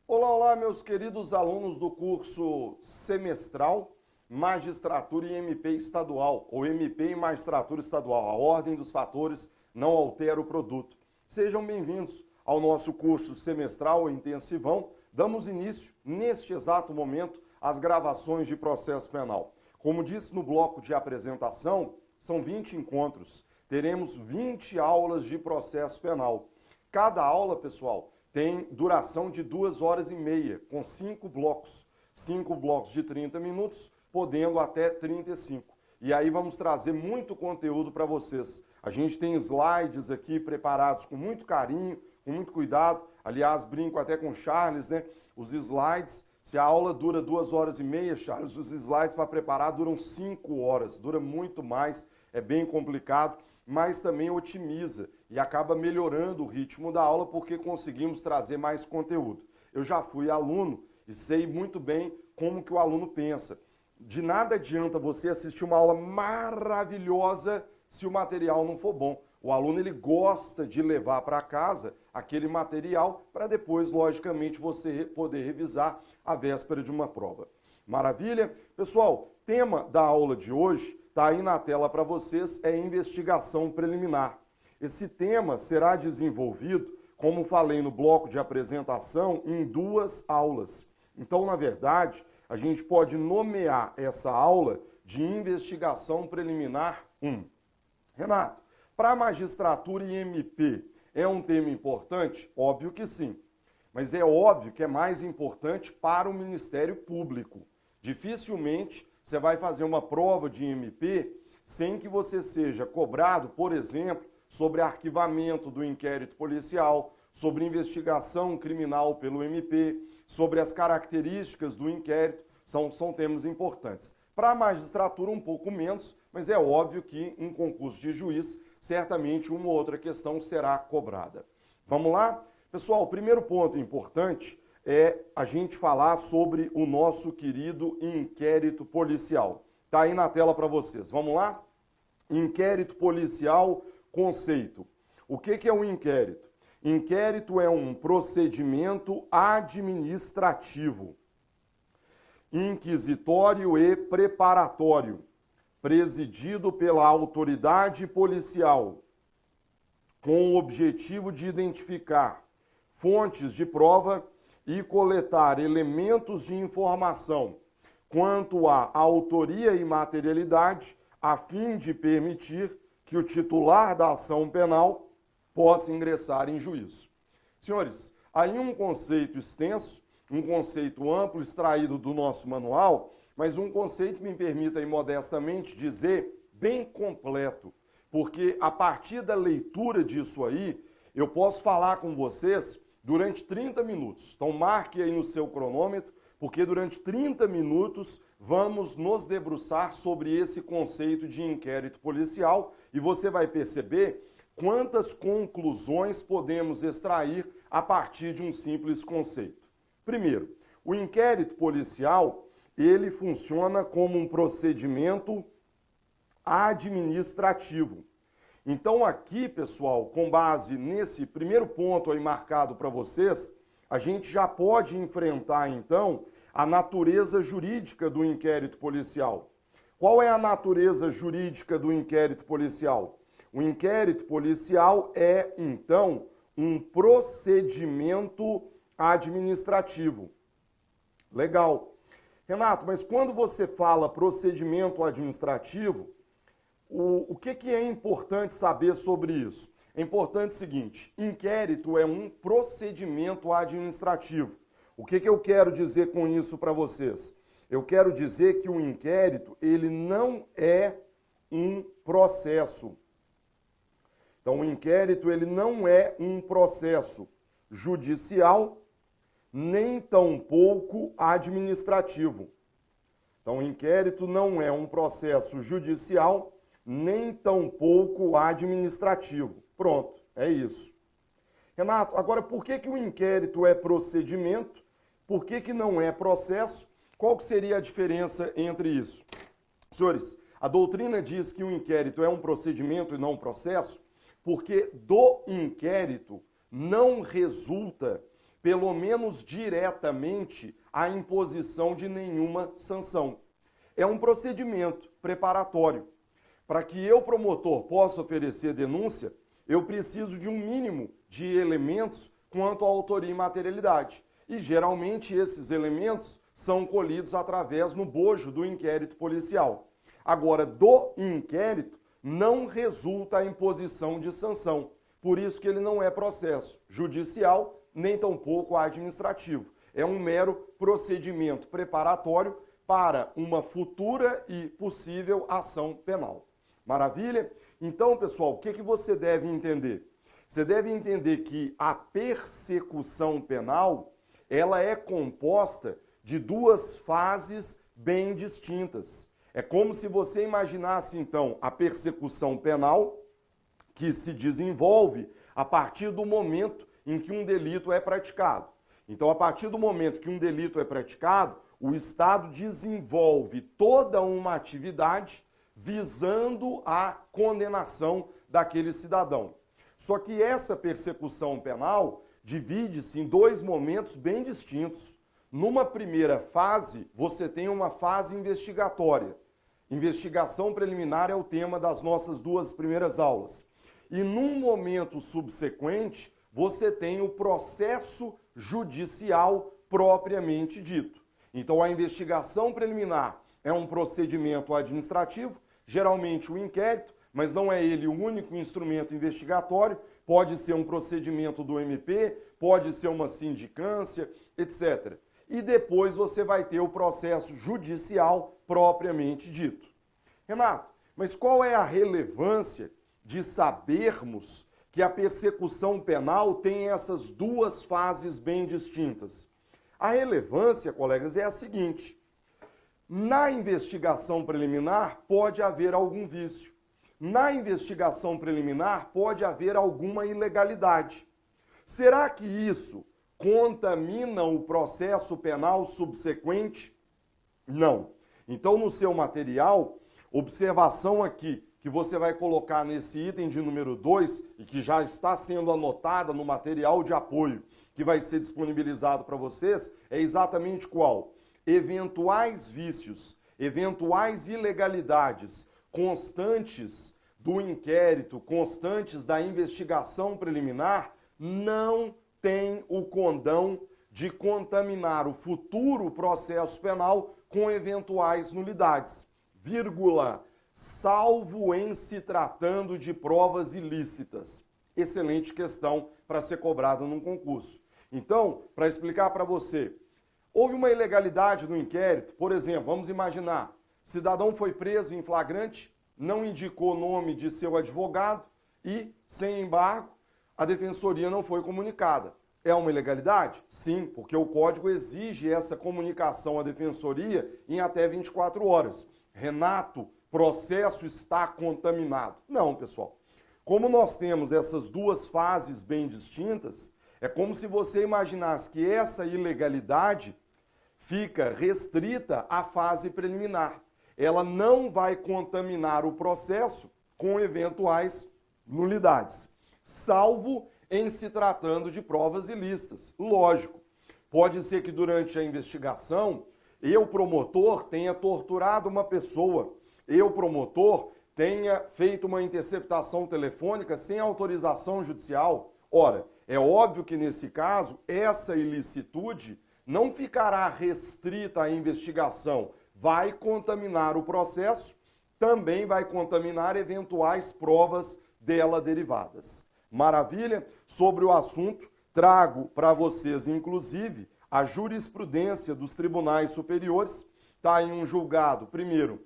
Olá, olá, meus queridos alunos do curso semestral Magistratura e MP Estadual, ou MP e Magistratura Estadual. A ordem dos fatores não altera o produto. Sejam bem-vindos ao nosso curso semestral intensivão. Damos início, neste exato momento, às gravações de processo penal. Como disse no bloco de apresentação, são 20 encontros. Teremos 20 aulas de processo penal. Cada aula, pessoal, tem duração de 2h30, com 5 blocos. 5 blocos de 30 minutos, podendo até 35. E aí vamos trazer muito conteúdo para vocês. A gente tem slides aqui preparados com muito carinho, com muito cuidado. Aliás, brinco até com o Charles, né? Os slides, se a aula dura 2h30, Charles, os slides para preparar duram 5 horas. Dura muito mais, é bem complicado, mas também otimiza e acaba melhorando o ritmo da aula porque conseguimos trazer mais conteúdo. Eu já fui aluno e sei muito bem como que o aluno pensa. De nada adianta você assistir uma aula maravilhosa se o material não for bom. O aluno ele gosta de levar para casa aquele material para depois, logicamente, você poder revisar a véspera de uma prova. Maravilha? Pessoal, tema da aula de hoje está aí na tela para vocês, é investigação preliminar. Esse tema será desenvolvido, como falei no bloco de apresentação, em 2 aulas. Então, na verdade, a gente pode nomear essa aula de investigação preliminar 1. Renato, para a magistratura e MP, é um tema importante? Óbvio que sim. Mas é óbvio que é mais importante para o Ministério Público. Dificilmente você vai fazer uma prova de MP sem que você seja cobrado, por exemplo, sobre arquivamento do inquérito policial, sobre investigação criminal pelo MP, sobre as características do inquérito, são temas importantes. Para a magistratura, um pouco menos, mas é óbvio que em concurso de juiz, certamente uma ou outra questão será cobrada. Vamos lá? Pessoal, o primeiro ponto importante é a gente falar sobre o nosso querido inquérito policial. Está aí na tela para vocês. Vamos lá? Inquérito policial, conceito. O que é um inquérito? Inquérito é um procedimento administrativo, inquisitório e preparatório, presidido pela autoridade policial, com o objetivo de identificar fontes de prova e coletar elementos de informação quanto à autoria e materialidade, a fim de permitir que o titular da ação penal possa ingressar em juízo. Senhores, aí um conceito extenso, um conceito amplo, extraído do nosso manual, mas um conceito, me permita aí modestamente dizer, bem completo, porque a partir da leitura disso aí, eu posso falar com vocês durante 30 minutos. Então marque aí no seu cronômetro, porque durante 30 minutos vamos nos debruçar sobre esse conceito de inquérito policial e você vai perceber quantas conclusões podemos extrair a partir de um simples conceito. Primeiro, o inquérito policial, ele funciona como um procedimento administrativo. Então aqui, pessoal, com base nesse primeiro ponto aí marcado para vocês, a gente já pode enfrentar, então, a natureza jurídica do inquérito policial. Qual é a natureza jurídica do inquérito policial? O inquérito policial é, então, um procedimento administrativo. Legal. Renato, mas quando você fala procedimento administrativo, o que é importante saber sobre isso? É importante o seguinte, inquérito é um procedimento administrativo. O que eu quero dizer com isso para vocês? Eu quero dizer que o inquérito, ele não é um processo. Então, o inquérito, ele não é um processo judicial, nem tampouco administrativo. Então, o inquérito não é um processo judicial, nem tampouco administrativo. Pronto, é isso. Renato, agora por que o inquérito é procedimento? Por que não é processo? qual que seria a diferença entre isso? Senhores, a doutrina diz que o inquérito é um procedimento e não um processo, porque do inquérito não resulta, pelo menos diretamente, a imposição de nenhuma sanção. É um procedimento preparatório. Para que eu, promotor, possa oferecer denúncia, eu preciso de um mínimo de elementos quanto à autoria e materialidade. E geralmente esses elementos são colhidos através no bojo do inquérito policial. Agora, do inquérito não resulta a imposição de sanção. Por isso que ele não é processo judicial, nem tampouco administrativo. É um mero procedimento preparatório para uma futura e possível ação penal. Maravilha? Então, pessoal, o que você deve entender? Você deve entender que a persecução penal, ela é composta de duas fases bem distintas. É como se você imaginasse, então, a persecução penal, que se desenvolve a partir do momento em que um delito é praticado. Então, a partir do momento que um delito é praticado, o Estado desenvolve toda uma atividade visando a condenação daquele cidadão. Só que essa persecução penal divide-se em dois momentos bem distintos. Numa primeira fase, você tem uma fase investigatória. Investigação preliminar é o tema das nossas duas primeiras aulas. E num momento subsequente, você tem o processo judicial propriamente dito. Então, a investigação preliminar é um procedimento administrativo, geralmente o inquérito, mas não é ele o único instrumento investigatório, pode ser um procedimento do MP, pode ser uma sindicância, etc. E depois você vai ter o processo judicial propriamente dito. Renato, mas qual é a relevância de sabermos que a persecução penal tem essas duas fases bem distintas? A relevância, colegas, é a seguinte: na investigação preliminar pode haver algum vício. Na investigação preliminar pode haver alguma ilegalidade. Será que isso contamina o processo penal subsequente? Não. Então, no seu material, observação aqui que você vai colocar nesse item de número 2 e que já está sendo anotada no material de apoio que vai ser disponibilizado para vocês, é exatamente qual? Eventuais vícios, eventuais ilegalidades constantes do inquérito, constantes da investigação preliminar, não tem o condão de contaminar o futuro processo penal com eventuais nulidades, vírgula, salvo em se tratando de provas ilícitas. Excelente questão para ser cobrada num concurso. Então, para explicar para você, houve uma ilegalidade no inquérito, por exemplo, vamos imaginar, cidadão foi preso em flagrante, não indicou o nome de seu advogado e, sem embargo, a defensoria não foi comunicada. É uma ilegalidade? Sim, porque o Código exige essa comunicação à defensoria em até 24 horas. Renato, processo está contaminado. Não, pessoal. Como nós temos essas duas fases bem distintas, é como se você imaginasse que essa ilegalidade fica restrita à fase preliminar. Ela não vai contaminar o processo com eventuais nulidades, salvo em se tratando de provas ilícitas. Lógico, pode ser que durante a investigação, eu, promotor, tenha torturado uma pessoa, eu, promotor, tenha feito uma interceptação telefônica sem autorização judicial. Ora, é óbvio que nesse caso, essa ilicitude não ficará restrita à investigação, vai contaminar o processo, também vai contaminar eventuais provas dela derivadas. Maravilha? Sobre o assunto, trago para vocês, inclusive, a jurisprudência dos tribunais superiores. Está em um julgado, primeiro,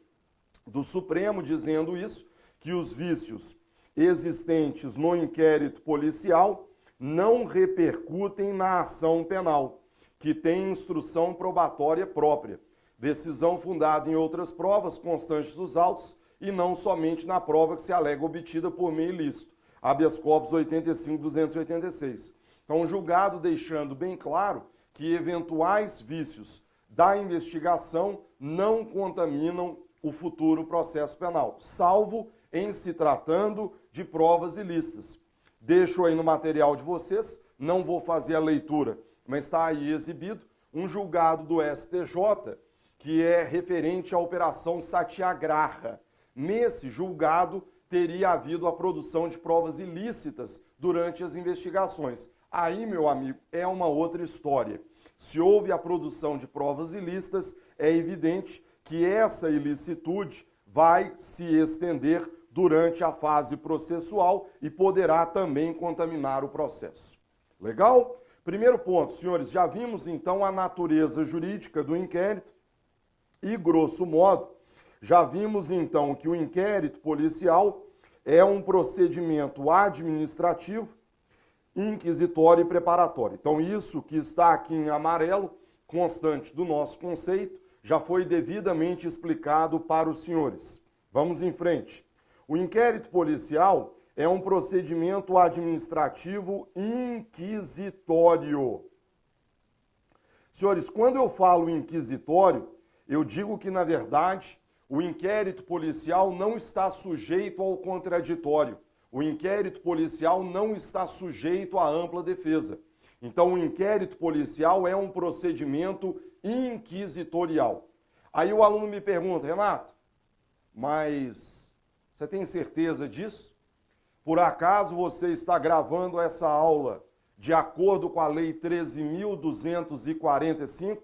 do Supremo, dizendo isso, que os vícios existentes no inquérito policial não repercutem na ação penal, que tem instrução probatória própria, decisão fundada em outras provas constantes dos autos e não somente na prova que se alega obtida por meio ilícito. Habeas corpus 85.286. Então, o julgado deixando bem claro que eventuais vícios da investigação não contaminam o futuro processo penal, salvo em se tratando de provas ilícitas. Deixo aí no material de vocês, não vou fazer a leitura, mas está aí exibido um julgado do STJ que é referente à Operação Satyagraha. Nesse julgado, teria havido a produção de provas ilícitas durante as investigações. Aí, meu amigo, é uma outra história. Se houve a produção de provas ilícitas, é evidente que essa ilicitude vai se estender durante a fase processual e poderá também contaminar o processo. Legal? Primeiro ponto, senhores, já vimos então a natureza jurídica do inquérito e, grosso modo, já vimos então que o inquérito policial é um procedimento administrativo, inquisitório e preparatório. Então, isso que está aqui em amarelo, constante do nosso conceito, já foi devidamente explicado para os senhores. Vamos em frente. O inquérito policial é um procedimento administrativo inquisitório. Senhores, quando eu falo inquisitório, eu digo que, na verdade, o inquérito policial não está sujeito ao contraditório. O inquérito policial não está sujeito à ampla defesa. Então, o inquérito policial é um procedimento inquisitorial. Aí o aluno me pergunta, Renato, mas você tem certeza disso? Por acaso você está gravando essa aula de acordo com a Lei 13.245?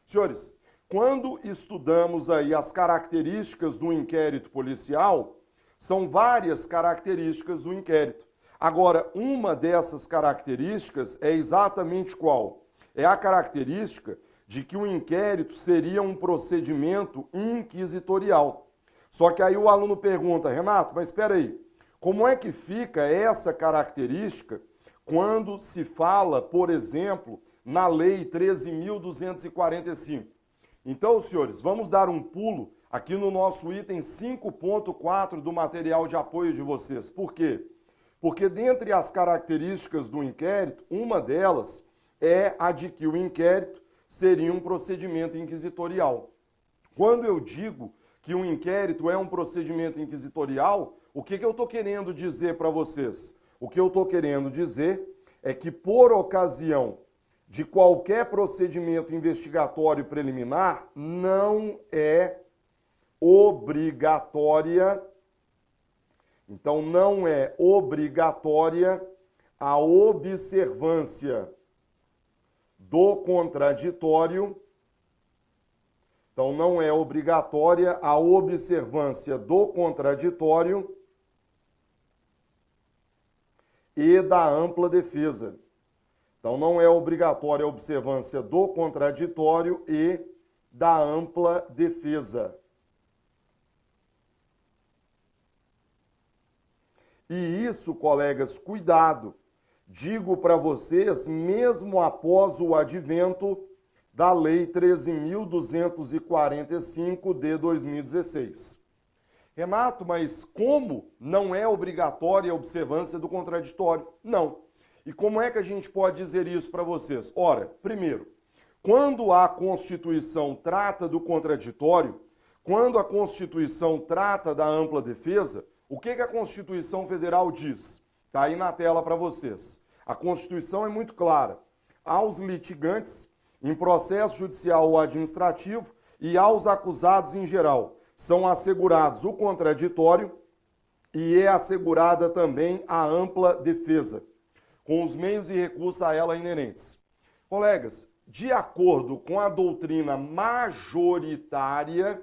Senhores, quando estudamos aí as características do inquérito policial, são várias características do inquérito. Agora, uma dessas características é exatamente qual? É a característica de que o inquérito seria um procedimento inquisitorial. Só que aí o aluno pergunta, Renato, mas espera aí, como é que fica essa característica quando se fala, por exemplo, na Lei 13.245? Então, senhores, vamos dar um pulo aqui no nosso item 5.4 do material de apoio de vocês. Por quê? Porque dentre as características do inquérito, uma delas é a de que o inquérito seria um procedimento inquisitorial. Quando eu digo que um inquérito é um procedimento inquisitorial, o que eu estou querendo dizer para vocês? O que eu estou querendo dizer é que, por ocasião de qualquer procedimento investigatório preliminar, não é obrigatória, então não é obrigatória a observância do contraditório, então não é obrigatória a observância do contraditório e da ampla defesa. Então, não é obrigatória a observância do contraditório e da ampla defesa. E isso, colegas, cuidado. Digo para vocês, mesmo após o advento da Lei 13.245 de 2016. Renato, mas como não é obrigatória a observância do contraditório? Não. E como é que a gente pode dizer isso para vocês? Ora, primeiro, quando a Constituição trata do contraditório, quando a Constituição trata da ampla defesa, o que a Constituição Federal diz? Está aí na tela para vocês. A Constituição é muito clara. Aos litigantes, em processo judicial ou administrativo, e aos acusados em geral, são assegurados o contraditório e é assegurada também a ampla defesa, com os meios e recursos a ela inerentes. Colegas, de acordo com a doutrina majoritária,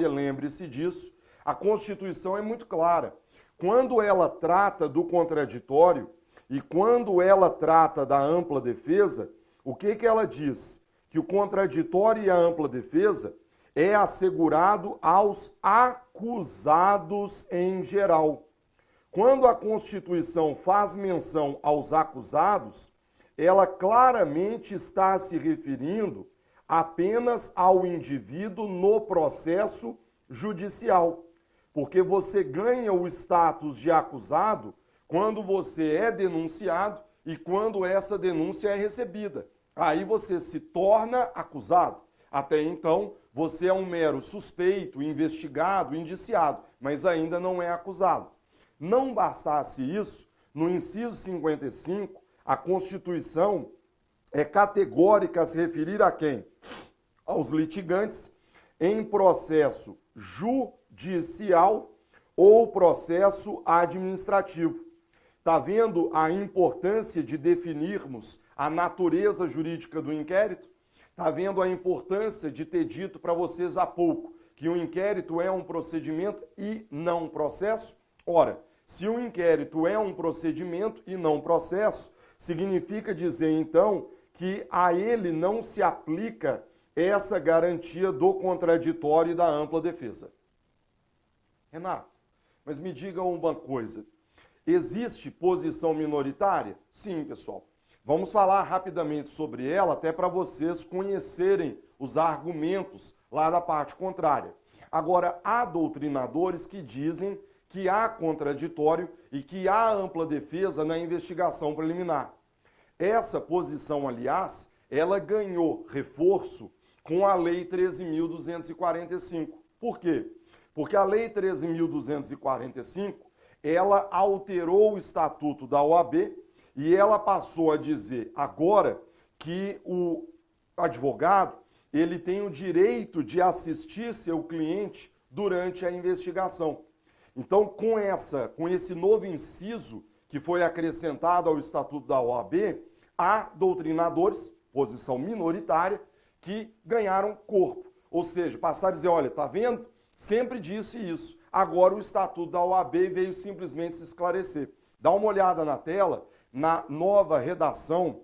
lembre-se disso, a Constituição é muito clara. Quando ela trata do contraditório e quando ela trata da ampla defesa, o que ela diz? Que o contraditório e a ampla defesa é assegurado aos acusados em geral. Quando a Constituição faz menção aos acusados, ela claramente está se referindo apenas ao indivíduo no processo judicial. Porque você ganha o status de acusado quando você é denunciado e quando essa denúncia é recebida. Aí você se torna acusado. Até então, você é um mero suspeito, investigado, indiciado, mas ainda não é acusado. Não bastasse isso, no inciso 55, a Constituição é categórica a se referir a quem? Aos litigantes em processo judicial ou processo administrativo. Está vendo a importância de definirmos a natureza jurídica do inquérito? Está vendo a importância de ter dito para vocês há pouco que o inquérito é um procedimento e não um processo? Ora, se o inquérito é um procedimento e não processo, significa dizer então que a ele não se aplica essa garantia do contraditório e da ampla defesa. Renato, mas me diga uma coisa, existe posição minoritária? Sim, pessoal. Vamos falar rapidamente sobre ela, até para vocês conhecerem os argumentos lá da parte contrária. Agora, há doutrinadores que dizem que há contraditório e que há ampla defesa na investigação preliminar. Essa posição, aliás, ela ganhou reforço com a Lei 13.245. Por quê? Porque a Lei 13.245, ela alterou o Estatuto da OAB e ela passou a dizer agora que o advogado, ele tem o direito de assistir seu cliente durante a investigação. Então, com esse novo inciso que foi acrescentado ao Estatuto da OAB, há doutrinadores, posição minoritária, que ganharam corpo. Ou seja, passaram a dizer, olha, tá vendo? Sempre disse isso. Agora o Estatuto da OAB veio simplesmente se esclarecer. Dá uma olhada na tela, na nova redação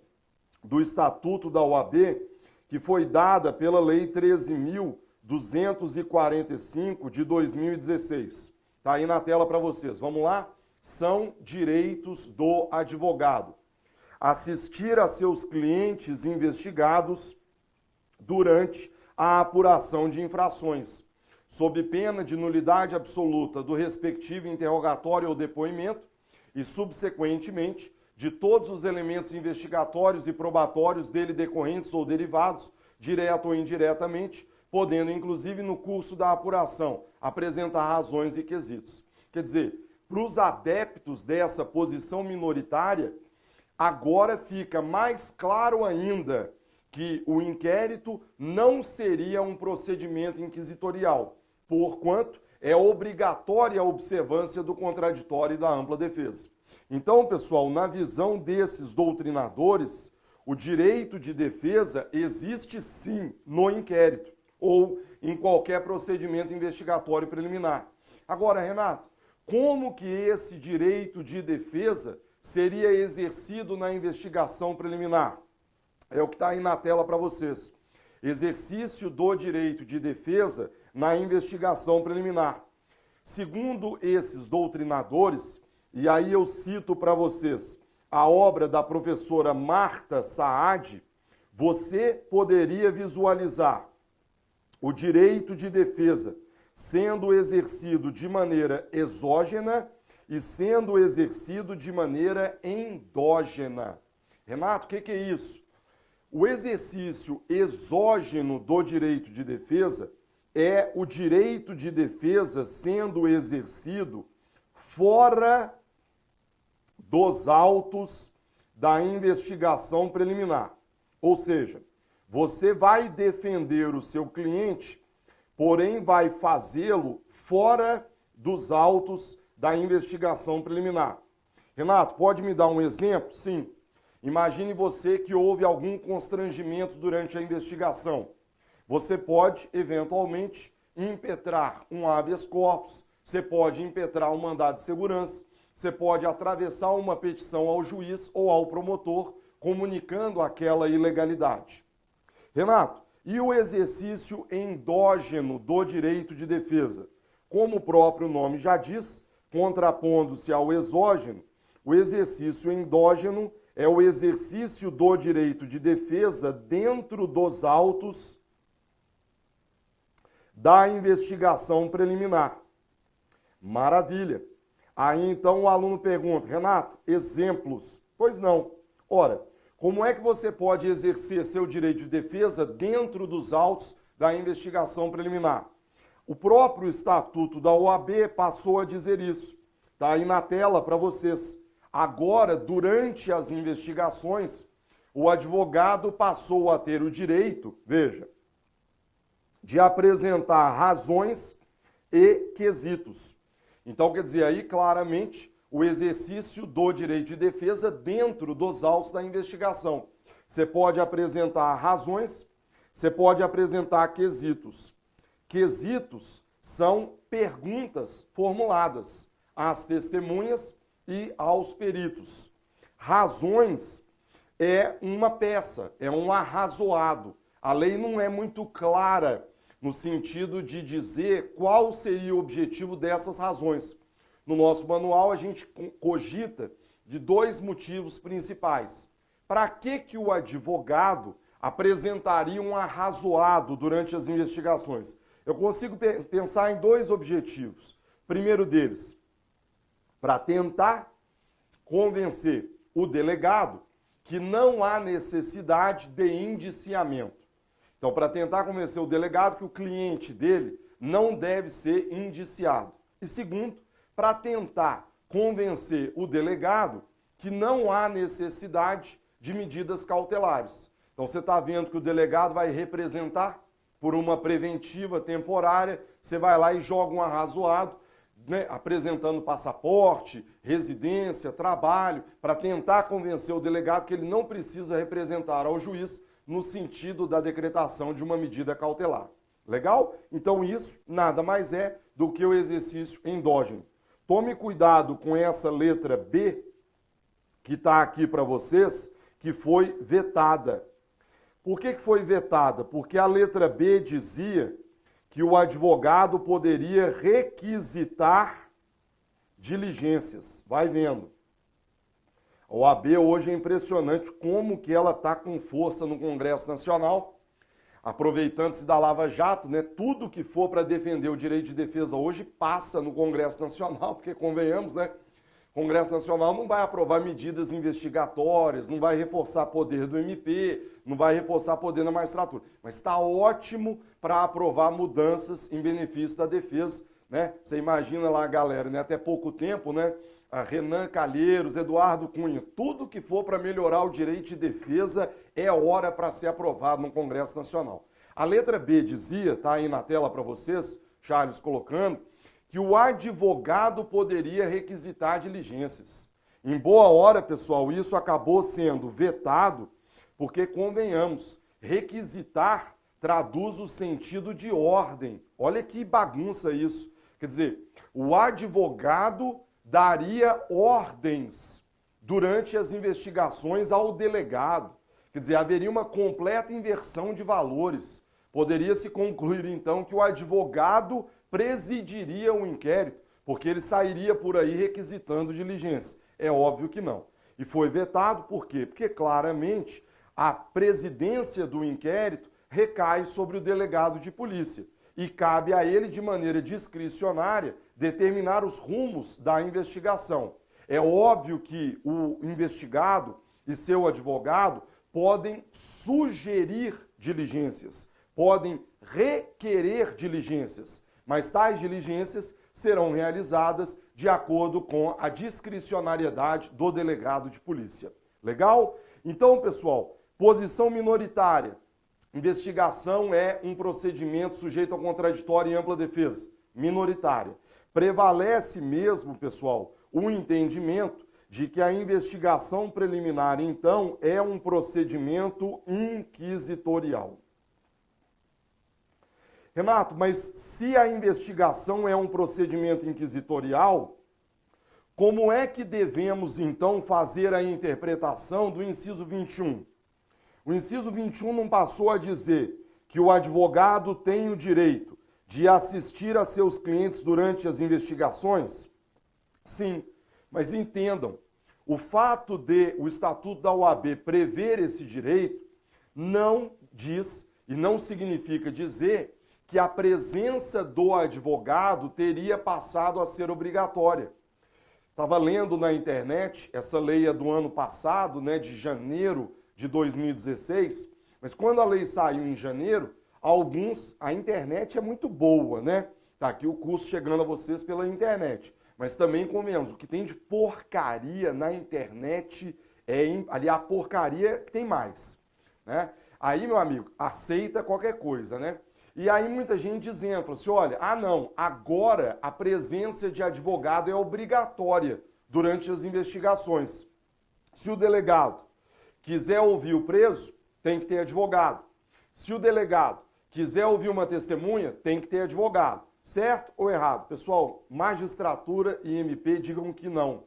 do Estatuto da OAB, que foi dada pela Lei 13.245 de 2016. Está aí na tela para vocês. Vamos lá? São direitos do advogado. Assistir a seus clientes investigados durante a apuração de infrações, sob pena de nulidade absoluta do respectivo interrogatório ou depoimento e, subsequentemente, de todos os elementos investigatórios e probatórios dele decorrentes ou derivados, direto ou indiretamente, podendo, inclusive, no curso da apuração, apresentar razões e quesitos. Quer dizer, para os adeptos dessa posição minoritária, agora fica mais claro ainda que o inquérito não seria um procedimento inquisitorial, porquanto é obrigatória a observância do contraditório e da ampla defesa. Então, pessoal, na visão desses doutrinadores, o direito de defesa existe sim no inquérito ou em qualquer procedimento investigatório preliminar. Agora, Renato, como que esse direito de defesa seria exercido na investigação preliminar? É o que está aí na tela para vocês. Exercício do direito de defesa na investigação preliminar. Segundo esses doutrinadores, e aí eu cito para vocês a obra da professora Marta Saad, você poderia visualizar o direito de defesa sendo exercido de maneira exógena e sendo exercido de maneira endógena. Renato, o que é isso? O exercício exógeno do direito de defesa é o direito de defesa sendo exercido fora dos autos da investigação preliminar. Ou seja, você vai defender o seu cliente, porém vai fazê-lo fora dos autos da investigação preliminar. Renato, pode me dar um exemplo? Sim. Imagine você que houve algum constrangimento durante a investigação. Você pode, eventualmente, impetrar um habeas corpus, você pode impetrar um mandado de segurança, você pode atravessar uma petição ao juiz ou ao promotor, comunicando aquela ilegalidade. Renato, e o exercício endógeno do direito de defesa? Como o próprio nome já diz, contrapondo-se ao exógeno, o exercício endógeno é o exercício do direito de defesa dentro dos autos da investigação preliminar. Maravilha. Aí então o aluno pergunta, Renato, exemplos? Pois não. Ora, Como é que você pode exercer seu direito de defesa dentro dos autos da investigação preliminar? O próprio Estatuto da OAB passou a dizer isso. Está aí na tela para vocês. Agora, durante as investigações, o advogado passou a ter o direito, veja, de apresentar razões e quesitos. Então, quer dizer, aí claramente o exercício do direito de defesa dentro dos autos da investigação. Você pode apresentar razões, você pode apresentar quesitos. Quesitos são perguntas formuladas às testemunhas e aos peritos. Razões é uma peça, é um arrazoado. A lei não é muito clara no sentido de dizer qual seria o objetivo dessas razões. No nosso manual, a gente cogita de dois motivos principais. Para que o advogado apresentaria um arrazoado durante as investigações? Eu consigo pensar em dois objetivos. Primeiro deles, para tentar convencer o delegado que não há necessidade de indiciamento. Então, para tentar convencer o delegado que o cliente dele não deve ser indiciado. E segundo, para tentar convencer o delegado que não há necessidade de medidas cautelares. Então, você está vendo que o delegado vai representar por uma preventiva temporária, você vai lá e joga um arrazoado, né, apresentando passaporte, residência, trabalho, para tentar convencer o delegado que ele não precisa representar ao juiz no sentido da decretação de uma medida cautelar. Legal? Então isso nada mais é do que o exercício endógeno. Tome cuidado com essa letra B, que está aqui para vocês, que foi vetada. Por que foi vetada? Porque a letra B dizia que o advogado poderia requisitar diligências. Vai vendo. A OAB hoje é impressionante como que ela está com força no Congresso Nacional, aproveitando-se da Lava Jato, né? Tudo que for para defender o direito de defesa hoje passa no Congresso Nacional, porque convenhamos, né? O Congresso Nacional não vai aprovar medidas investigatórias, não vai reforçar poder do MP, não vai reforçar poder da magistratura, mas está ótimo para aprovar mudanças em benefício da defesa, né? Você imagina lá, galera, né? Até pouco tempo, né? A Renan Calheiros, Eduardo Cunha, tudo que for para melhorar o direito de defesa é hora para ser aprovado no Congresso Nacional. A letra B dizia, tá aí na tela para vocês, Charles colocando, que o advogado poderia requisitar diligências. Em boa hora, pessoal, isso acabou sendo vetado, porque, convenhamos, requisitar traduz o sentido de ordem. Olha que bagunça isso. Quer dizer, o advogado daria ordens durante as investigações ao delegado. Quer dizer, haveria uma completa inversão de valores. Poderia se concluir, então, que o advogado presidiria o inquérito, porque ele sairia por aí requisitando diligência. É óbvio que não. E foi vetado por quê? Porque, claramente, a presidência do inquérito recai sobre o delegado de polícia. E cabe a ele, de maneira discricionária, determinar os rumos da investigação. É óbvio que o investigado e seu advogado podem sugerir diligências, podem requerer diligências, mas tais diligências serão realizadas de acordo com a discricionariedade do delegado de polícia. Legal? Então, pessoal, posição minoritária. Investigação é um procedimento sujeito ao contraditório e ampla defesa, minoritária. Prevalece mesmo, pessoal, o entendimento de que a investigação preliminar, então, é um procedimento inquisitorial. Renato, mas se a investigação é um procedimento inquisitorial, como é que devemos, então, fazer a interpretação do inciso 21? O inciso 21 não passou a dizer que o advogado tem o direito de assistir a seus clientes durante as investigações? Sim, mas entendam, o fato de o Estatuto da OAB prever esse direito não diz e não significa dizer que a presença do advogado teria passado a ser obrigatória. Estava lendo na internet, essa lei é do ano passado, né, de janeiro de 2016, mas quando a lei saiu em janeiro, a internet é muito boa, né? Tá aqui o curso chegando a vocês pela internet. Mas também, convenhamos, o que tem de porcaria na internet, ali a porcaria tem mais, né? Aí, meu amigo, aceita qualquer coisa, né? E aí muita gente dizendo, falou assim, olha, não, agora a presença de advogado é obrigatória durante as investigações. Se o delegado quiser ouvir o preso, tem que ter advogado. Se o delegado quiser ouvir uma testemunha, tem que ter advogado. Certo ou errado? Pessoal, magistratura e MP digam que não.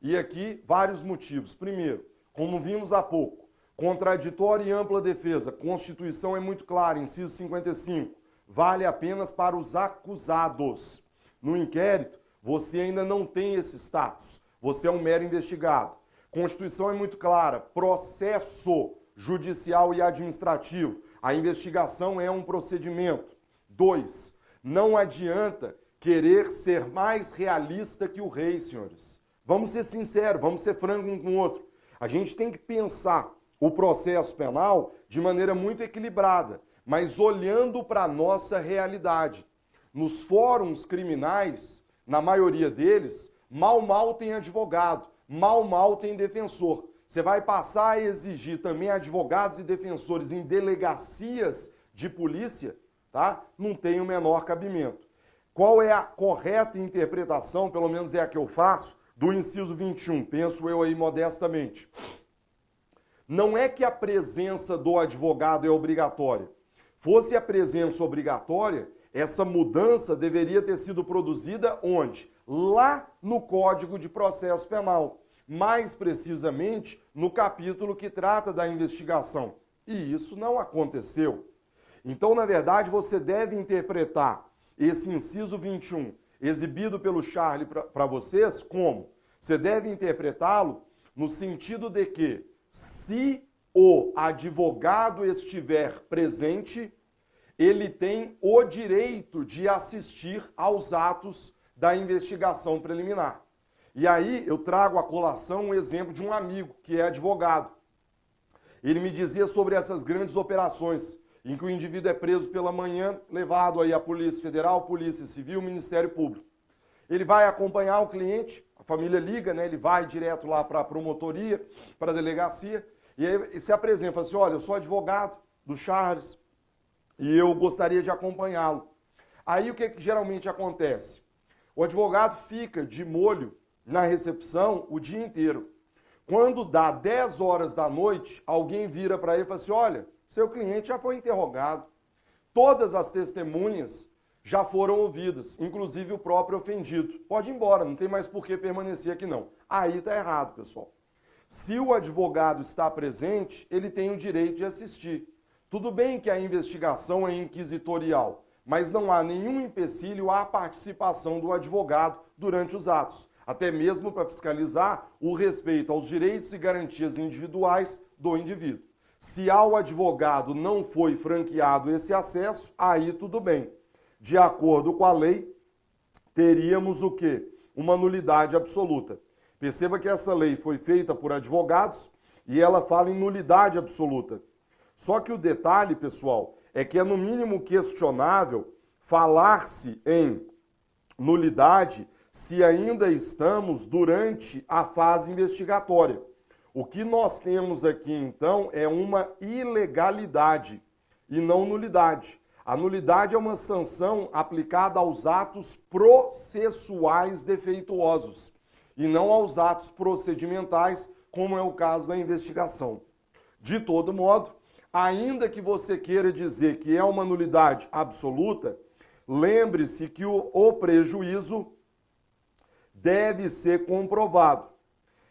E aqui, vários motivos. Primeiro, como vimos há pouco, contraditória e ampla defesa. Constituição é muito clara, inciso 55. Vale apenas para os acusados. No inquérito, você ainda não tem esse status. Você é um mero investigado. Constituição é muito clara. Processo judicial e administrativo. A investigação é um procedimento. 2. Não adianta querer ser mais realista que o rei, senhores. Vamos ser sinceros, vamos ser francos um com o outro. A gente tem que pensar o processo penal de maneira muito equilibrada, mas olhando para a nossa realidade. Nos fóruns criminais, na maioria deles, mal tem advogado, mal tem defensor. Você vai passar a exigir também advogados e defensores em delegacias de polícia, tá? Não tem o menor cabimento. Qual é a correta interpretação, pelo menos é a que eu faço, do inciso 21? Penso eu aí modestamente. Não é que a presença do advogado é obrigatória. Fosse a presença obrigatória, essa mudança deveria ter sido produzida onde? Lá no Código de Processo Penal. Mais precisamente no capítulo que trata da investigação. E isso não aconteceu. Então, na verdade, você deve interpretar esse inciso 21, exibido pelo Charlie para vocês, como? Você deve interpretá-lo no sentido de que, se o advogado estiver presente, ele tem o direito de assistir aos atos da investigação preliminar. E aí eu trago à colação um exemplo de um amigo que é advogado. Ele me dizia sobre essas grandes operações, em que o indivíduo é preso pela manhã, levado aí à Polícia Federal, Polícia Civil, Ministério Público. Ele vai acompanhar o cliente, a família liga, né? Ele vai direto lá para a promotoria, para a delegacia, e aí se apresenta, fala assim, olha, eu sou advogado do Charles e eu gostaria de acompanhá-lo. Aí o que geralmente acontece? O advogado fica de molho na recepção o dia inteiro. Quando dá 10 horas da noite, alguém vira para ele e fala assim, olha, seu cliente já foi interrogado. Todas as testemunhas já foram ouvidas, inclusive o próprio ofendido. Pode ir embora, não tem mais por que permanecer aqui não. Aí está errado, pessoal. Se o advogado está presente, ele tem o direito de assistir. Tudo bem que a investigação é inquisitorial, mas não há nenhum empecilho à participação do advogado durante os atos, até mesmo para fiscalizar o respeito aos direitos e garantias individuais do indivíduo. Se ao advogado não foi franqueado esse acesso, aí tudo bem. De acordo com a lei, teríamos o quê? Uma nulidade absoluta. Perceba que essa lei foi feita por advogados e ela fala em nulidade absoluta. Só que o detalhe, pessoal, é que é no mínimo questionável falar-se em nulidade se ainda estamos durante a fase investigatória. O que nós temos aqui, então, é uma ilegalidade e não nulidade. A nulidade é uma sanção aplicada aos atos processuais defeituosos e não aos atos procedimentais, como é o caso da investigação. De todo modo, ainda que você queira dizer que é uma nulidade absoluta, lembre-se que o prejuízo deve ser comprovado.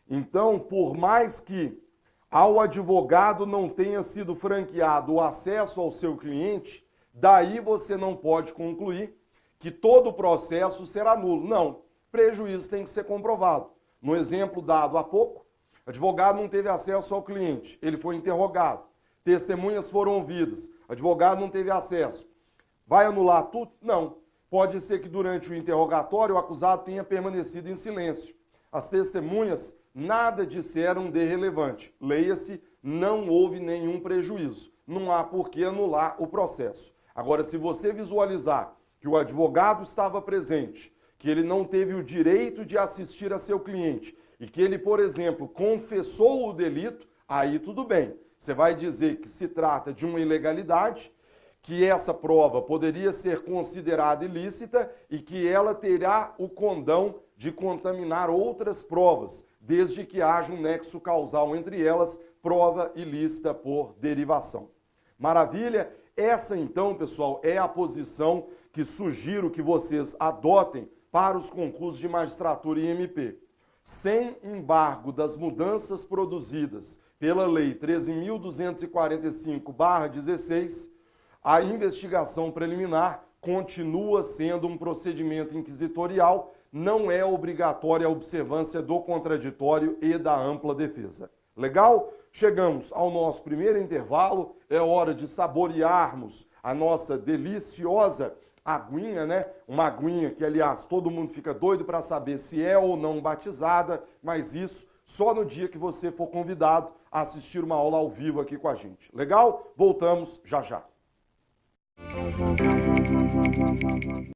Então, por mais que ao advogado não tenha sido franqueado o acesso ao seu cliente, daí você não pode concluir que todo o processo será nulo. Não, prejuízo tem que ser comprovado. No exemplo dado há pouco, o advogado não teve acesso ao cliente, ele foi interrogado, testemunhas foram ouvidas, o advogado não teve acesso. Vai anular tudo? Não. Pode ser que durante o interrogatório o acusado tenha permanecido em silêncio. As testemunhas nada disseram de relevante. Leia-se, não houve nenhum prejuízo. Não há por que anular o processo. Agora, se você visualizar que o advogado estava presente, que ele não teve o direito de assistir a seu cliente e que ele, por exemplo, confessou o delito, aí tudo bem. Você vai dizer que se trata de uma ilegalidade, que essa prova poderia ser considerada ilícita e que ela terá o condão de contaminar outras provas, desde que haja um nexo causal entre elas, prova ilícita por derivação. Maravilha? Essa então, pessoal, é a posição que sugiro que vocês adotem para os concursos de magistratura e MP. Sem embargo das mudanças produzidas pela Lei 13.245/16, a investigação preliminar continua sendo um procedimento inquisitorial, não é obrigatória a observância do contraditório e da ampla defesa. Legal? Chegamos ao nosso primeiro intervalo, é hora de saborearmos a nossa deliciosa aguinha, né? Uma aguinha que, aliás, todo mundo fica doido para saber se é ou não batizada, mas isso só no dia que você for convidado a assistir uma aula ao vivo aqui com a gente. Legal? Voltamos já já.